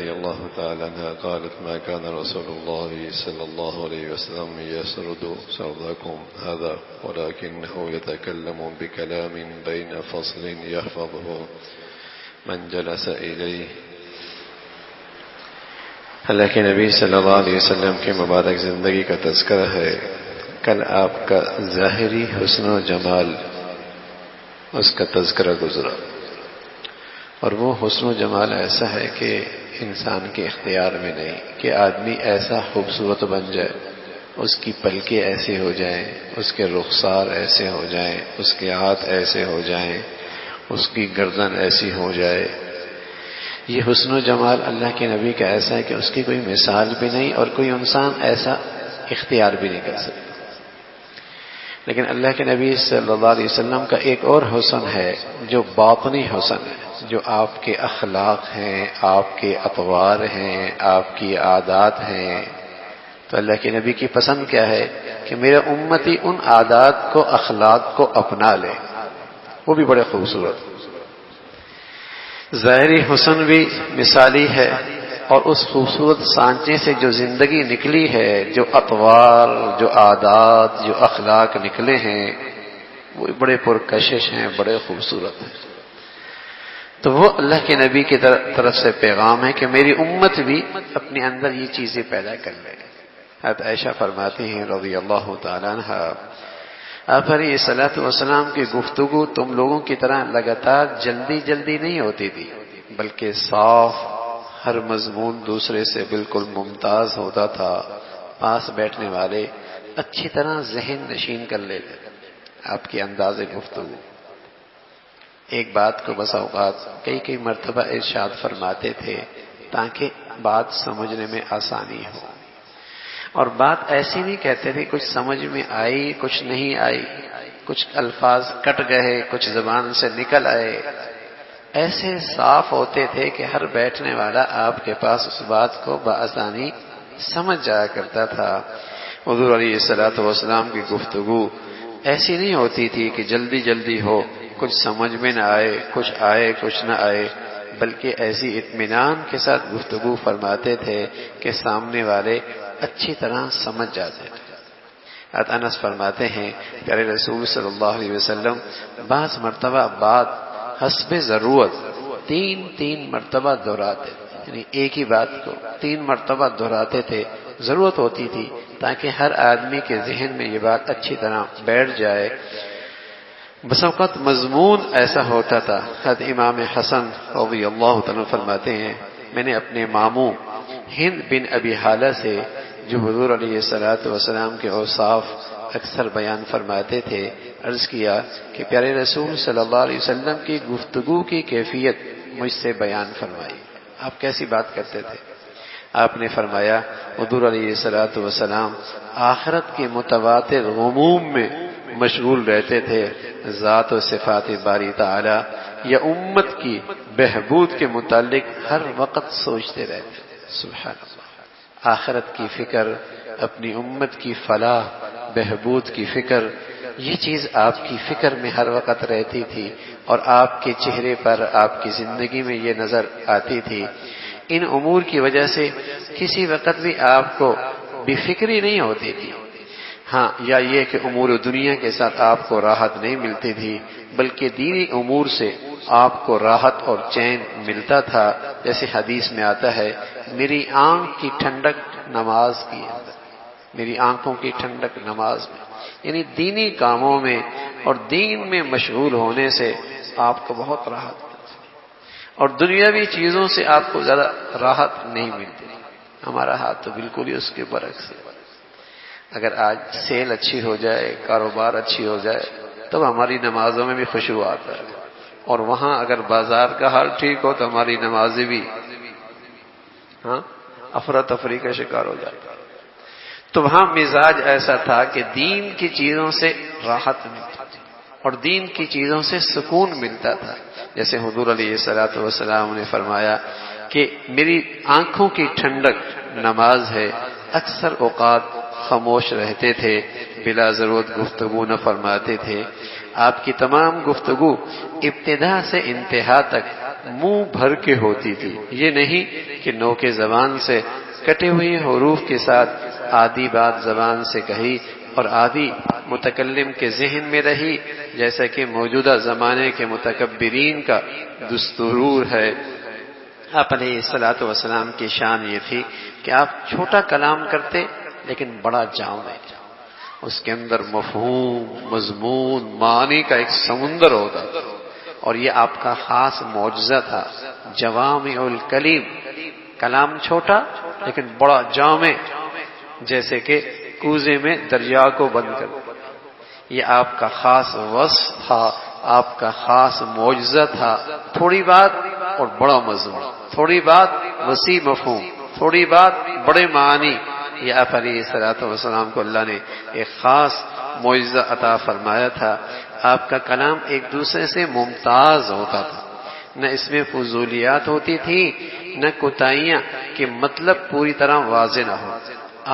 رضي الله تعالى عنها قالت ما كان رسول الله صلى الله عليه وسلم يسرد سردكم هذا ولكنه يتكلم بكلام بين فصل يحفظه من جلس إليه. اللہ کے نبی صلی اللہ علیہ وسلم کی مبارک زندگی کا تذکرہ ہے. کل آپ کا ظاہری حسن و جمال اس کا تذکرہ گزرا، اور وہ حسن و جمال ایسا ہے کہ انسان کے اختیار میں نہیں کہ آدمی ایسا خوبصورت بن جائے، اس کی پلکیں ایسے ہو جائیں، اس کے رخسار ایسے ہو جائیں، اس کے ہاتھ ایسے ہو جائیں، اس کی گردن ایسی ہو جائے. یہ حسن و جمال اللہ کے نبی کا ایسا ہے کہ اس کی کوئی مثال بھی نہیں اور کوئی انسان ایسا اختیار بھی نہیں کر سکتا. لیکن اللہ کے نبی صلی اللہ علیہ وسلم کا ایک اور حسن ہے جو باطنی حسن ہے، جو آپ کے اخلاق ہیں، آپ کے اطوار ہیں، آپ کی عادات ہیں. تو اللہ کے نبی کی پسند کیا ہے کہ میرا امتی ان عادات کو، اخلاق کو اپنا لے. وہ بھی بڑے خوبصورت. ظاہری حسن بھی مثالی ہے، اور اس خوبصورت سانچے سے جو زندگی نکلی ہے، جو اطوار، جو عادات، جو اخلاق نکلے ہیں، وہ بڑے پرکشش ہیں، بڑے خوبصورت ہیں. تو وہ اللہ کے نبی کی طرف سے پیغام ہے کہ میری امت بھی اپنے اندر یہ چیزیں پیدا کر لے. حضرت عائشہ فرماتی ہیں رضی اللہ تعالی عنہا، آپ علیہ الصلوۃ والسلام کی گفتگو تم لوگوں کی طرح لگاتار جلدی جلدی نہیں ہوتی تھی، بلکہ صاف، ہر مضمون دوسرے سے بالکل ممتاز ہوتا تھا. پاس بیٹھنے والے اچھی طرح ذہن نشین کر لیتے آپ کی انداز گفتگو. ایک بات کو بس اوقات کئی مرتبہ ارشاد فرماتے تھے تاکہ بات سمجھنے میں آسانی ہو. اور بات ایسی نہیں کہتے تھے کچھ سمجھ میں آئی کچھ نہیں آئی، کچھ الفاظ کٹ گئے کچھ زبان سے نکل آئے. ایسے صاف ہوتے تھے کہ ہر بیٹھنے والا آپ کے پاس اس بات کو بآسانی سمجھ جایا کرتا تھا. حضور علیہ الصلوۃ والسلام کی گفتگو ایسی نہیں ہوتی تھی کہ جلدی جلدی ہو، کچھ سمجھ میں نہ آئے، کچھ آئے کچھ نہ آئے، بلکہ ایسی اطمینان کے ساتھ گفتگو فرماتے تھے کہ سامنے والے اچھی طرح سمجھ جاتے تھے. انس فرماتے ہیں کہ رسول صلی اللہ علیہ وسلم بعض مرتبہ بات حسب ضرورت تین مرتبہ دہراتے، یعنی ایک ہی بات کو 3 مرتبہ دہراتے تھے. ضرورت ہوتی تھی تاکہ ہر آدمی کے ذہن میں یہ بات اچھی طرح بیٹھ جائے. بس اوقات مضمون ایسا ہوتا تھا. حضرت امام حسن رضی اللہ تعالیٰ فرماتے ہیں میں نے اپنے ماموں ہند بن ابی حالہ سے، جو حضور علیہ الصلوۃ والسلام کے اوصاف اکثر بیان فرماتے تھے، عرض کیا کہ پیارے رسول صلی اللہ علیہ وسلم کی گفتگو کی کیفیت مجھ سے بیان فرمائی. آپ کیسی بات کرتے تھے؟ آپ نے فرمایا حضور علیہ الصلوۃ والسلام آخرت کے متواتر غموم میں مشغول رہتے تھے، ذات و صفات باری تعالی یا امت کی بہبود کے متعلق ہر وقت سوچتے رہتے. سبحان اللہ. آخرت کی فکر، اپنی امت کی فلاح بہبود کی فکر، یہ چیز آپ کی فکر میں ہر وقت رہتی تھی اور آپ کے چہرے پر، آپ کی زندگی میں یہ نظر آتی تھی. ان امور کی وجہ سے کسی وقت بھی آپ کو بے فکری نہیں ہوتی تھی. ہاں، یا یہ کہ امور دنیا کے ساتھ آپ کو راحت نہیں ملتی تھی، بلکہ دینی امور سے آپ کو راحت اور چین ملتا تھا. جیسے حدیث میں آتا ہے میری آنکھ کی ٹھنڈک نماز کی ہے، میری آنکھوں کی ٹھنڈک نماز میں، یعنی دینی کاموں میں اور دین میں مشغول ہونے سے آپ کو بہت راحت ملتی، اور دنیاوی چیزوں سے آپ کو زیادہ راحت نہیں ملتی. ہمارا ہاتھ تو بالکل ہی اس کے برعکس ہے. اگر آج سیل اچھی ہو جائے، کاروبار اچھی ہو جائے، تب ہماری نمازوں میں بھی خشوع آتا ہے، اور وہاں اگر بازار کا حال ٹھیک ہو تو ہماری نمازیں بھی افراتفری کا شکار ہو جاتا. تو وہاں مزاج ایسا تھا کہ دین کی چیزوں سے راحت ملتی تھی اور دین کی چیزوں سے سکون ملتا تھا. جیسے حضور علیہ الصلوۃ والسلام نے فرمایا کہ میری آنکھوں کی ٹھنڈک نماز ہے. اکثر اوقات خاموش رہتے تھے، بلا ضرورت گفتگو نہ فرماتے تھے. آپ کی تمام گفتگو ابتدا سے انتہا تک منہ بھر کے ہوتی تھی. یہ نہیں کہ نوک زبان سے کٹے ہوئے حروف کے ساتھ آدھی بات زبان سے کہی اور آدھی متکلم کے ذہن میں رہی، جیسا کہ موجودہ زمانے کے متکبرین کا دستور ہے. آپ علیہ الصلوۃ والسلام کی شان یہ تھی کہ آپ چھوٹا کلام کرتے لیکن بڑا جامع، اس کے اندر مفہوم، مضمون، معنی کا ایک سمندر ہوتا تھا. اور یہ آپ کا خاص معجزہ تھا، جوامع الکلم، کلام چھوٹا لیکن بڑا جامع، جیسے کہ کوزے میں دریا کو بند کر. یہ آپ کا خاص وصف تھا، آپ کا خاص معجزہ تھا. تھوڑی بات اور بڑا مضمون، تھوڑی بات وسیع مفہوم، تھوڑی بات بڑے معنی. یہ آپ علیہ الصلوۃ والسلام کو اللہ نے ایک خاص معجزہ عطا فرمایا تھا. آپ کا کلام ایک دوسرے سے ممتاز ہوتا تھا، نہ اس میں فضولیات ہوتی تھی، نہ کوتاہیاں کہ مطلب پوری طرح واضح نہ ہو.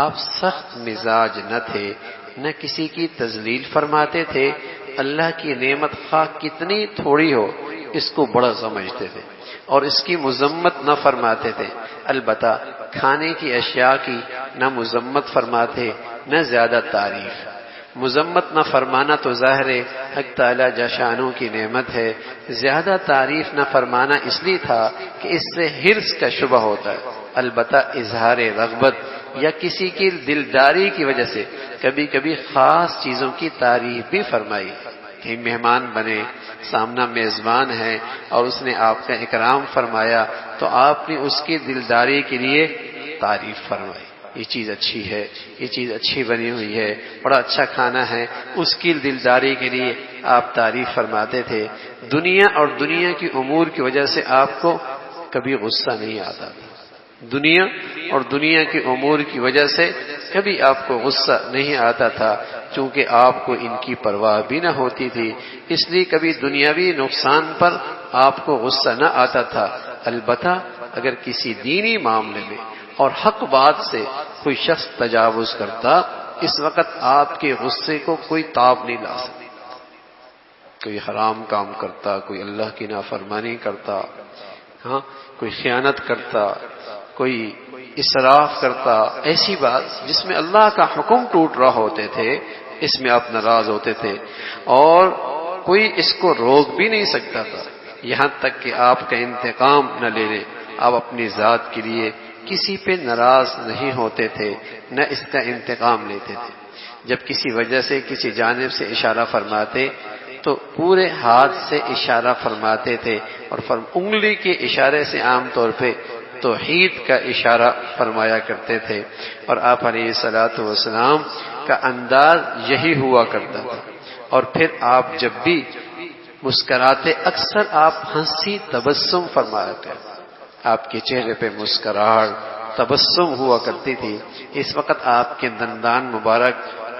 آپ سخت مزاج نہ تھے، نہ کسی کی تذلیل فرماتے تھے. اللہ کی نعمت خواہ کتنی تھوڑی ہو اس کو بڑا سمجھتے تھے اور اس کی مذمت نہ فرماتے تھے. البتہ کھانے کی اشیاء کی نہ مذمت فرماتے نہ زیادہ تعریف. مذمت نہ فرمانا تو ظاہر حق تعالی جشانوں کی نعمت ہے. زیادہ تعریف نہ فرمانا اس لیے تھا کہ اس سے حرص کا شبہ ہوتا ہے. البتہ اظہار رغبت یا کسی کی دلداری کی وجہ سے کبھی کبھی خاص چیزوں کی تعریف بھی فرمائی. کہ مہمان بنے، سامنا میزبان ہے اور اس نے آپ کا اکرام فرمایا تو آپ نے اس کی دلداری کے لیے تعریف فرمائی. یہ چیز اچھی ہے، یہ چیز اچھی بنی ہوئی ہے، بڑا اچھا کھانا ہے. اس کی دلداری کے لیے آپ تعریف فرماتے تھے. دنیا اور دنیا کی امور کی وجہ سے آپ کو کبھی غصہ نہیں آتا تھا. دنیا اور دنیا کے امور کی وجہ سے کبھی آپ کو غصہ نہیں آتا تھا، چونکہ آپ کو ان کی پرواہ بھی نہ ہوتی تھی. اس لیے کبھی دنیاوی نقصان پر آپ کو غصہ نہ آتا تھا. البتہ اگر کسی دینی معاملے میں اور حق بات سے کوئی شخص تجاوز کرتا، اس وقت آپ کے غصے کو کوئی تاب نہیں لا سکتا. کوئی حرام کام کرتا، کوئی اللہ کی نافرمانی کرتا، ہاں کوئی خیانت کرتا، کوئی اسراف کرتا، ایسی بات جس میں اللہ کا حکم ٹوٹ رہا ہوتے تھے، اس میں آپ ناراض ہوتے تھے اور کوئی اس کو روک بھی نہیں سکتا تھا. یہاں تک کہ آپ کا انتقام نہ لے لے، آپ اپنی ذات کے لیے کسی پہ ناراض نہیں ہوتے تھے، نہ اس کا انتقام لیتے تھے. جب کسی وجہ سے کسی جانب سے اشارہ فرماتے تو پورے ہاتھ سے اشارہ فرماتے تھے اور انگلی کے اشارے سے عام طور پہ توحید کا اشارہ فرمایا کرتے تھے. اور آپ علیہ الصلوۃ والسلام کا انداز یہی ہوا کرتا تھا. اور پھر آپ جب بھی مسکراتے اکثر آپ ہنسی تبسم فرمایا کرتے. آپ کے چہرے پہ مسکراہٹ، تبسم ہوا کرتی تھی. اس وقت آپ کے دندان مبارک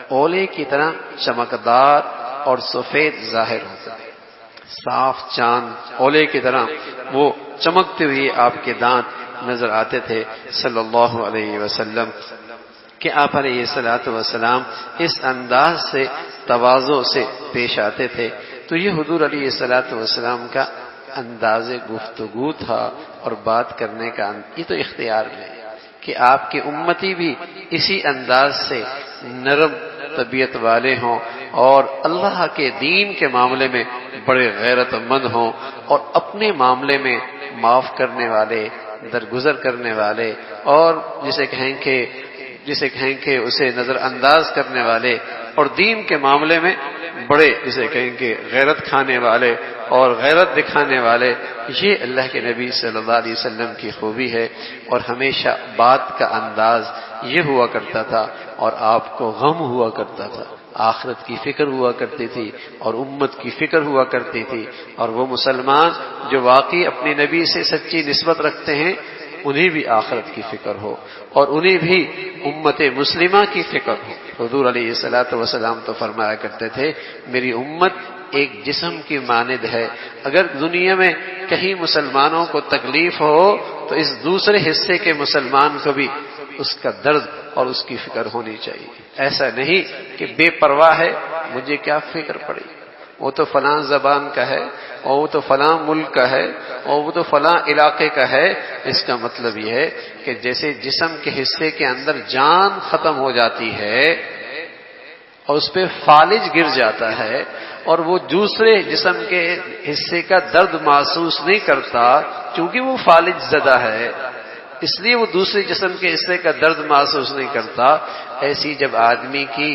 اولے کی طرح چمکدار اور سفید ظاہر ہوتے تھے. صاف چاند اولے کی طرح وہ چمکتے ہوئے آپ کے دانت نظر آتے تھے صلی اللہ علیہ وسلم. کہ آپ علیہ الصلوۃ والسلام اس انداز سے تواضع سے پیش آتے تھے. تو یہ حضور علیہ الصلوۃ والسلام کا انداز گفتگو تھا اور بات کرنے کا یہ تو اختیار ہے کہ آپ کے امتی بھی اسی انداز سے نرم طبیعت والے ہوں اور اللہ کے دین کے معاملے میں بڑے غیرت مند ہوں اور اپنے معاملے میں معاف کرنے والے، درگزر کرنے والے اور جسے کہیں کہ اسے نظر انداز کرنے والے اور دین کے معاملے میں بڑے جسے کہیں کہ غیرت کھانے والے اور غیرت دکھانے والے. یہ اللہ کے نبی صلی اللہ علیہ وسلم کی خوبی ہے. اور ہمیشہ بات کا انداز یہ ہوا کرتا تھا اور آپ کو غم ہوا کرتا تھا. آخرت کی فکر ہوا کرتی تھی اور امت کی فکر ہوا کرتی تھی. اور وہ مسلمان جو واقعی اپنے نبی سے سچی نسبت رکھتے ہیں انہیں بھی آخرت کی فکر ہو اور انہیں بھی امت مسلمہ کی فکر ہو. حضور علیہ الصلوۃ والسلام تو فرمایا کرتے تھے میری امت ایک جسم کی مانند ہے. اگر دنیا میں کہیں مسلمانوں کو تکلیف ہو تو اس دوسرے حصے کے مسلمان کو بھی اس کا درد اور اس کی فکر ہونی چاہیے. ایسا نہیں کہ بے پرواہ ہے مجھے کیا فکر پڑی. وہ تو فلاں زبان کا ہے، اور وہ تو فلاں ملک کا ہے، اور وہ تو فلاں علاقے کا ہے۔ اس کا مطلب یہ ہے کہ جیسے جسم کے حصے کے اندر جان ختم ہو جاتی ہے اور اس پہ فالج گر جاتا ہے، اور وہ دوسرے جسم کے حصے کا درد محسوس نہیں کرتا کیونکہ وہ فالج زدہ ہے، اس لیے وہ دوسرے جسم کے حصے کا درد محسوس نہیں کرتا۔ ایسی جب آدمی کی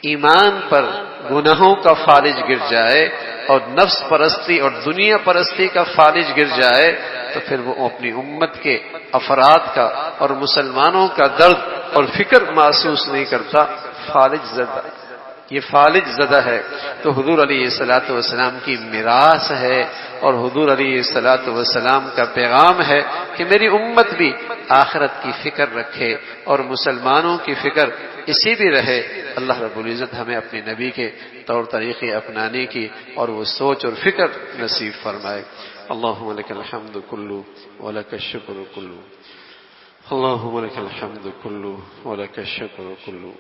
ایمان پر گناہوں کا فالج گر جائے اور نفس پرستی اور دنیا پرستی کا فالج گر جائے تو پھر وہ اپنی امت کے افراد کا اور مسلمانوں کا درد اور فکر محسوس نہیں کرتا، فالج زدہ، یہ فالج زدہ ہے۔ تو حضور علیہ الصلوۃ والسلام کی میراث ہے اور حضور علیہ الصلوۃ والسلام کا پیغام ہے کہ میری امت بھی آخرت کی فکر رکھے اور مسلمانوں کی فکر اسی بھی رہے۔ اللہ رب العزت ہمیں اپنے نبی کے طور طریقے اپنانے کی اور وہ سوچ اور فکر نصیب فرمائے۔ اللہم لک الحمد کلو ولک الشکر کلو، اللہم لک الحمد کلو ولک الشکر کلو۔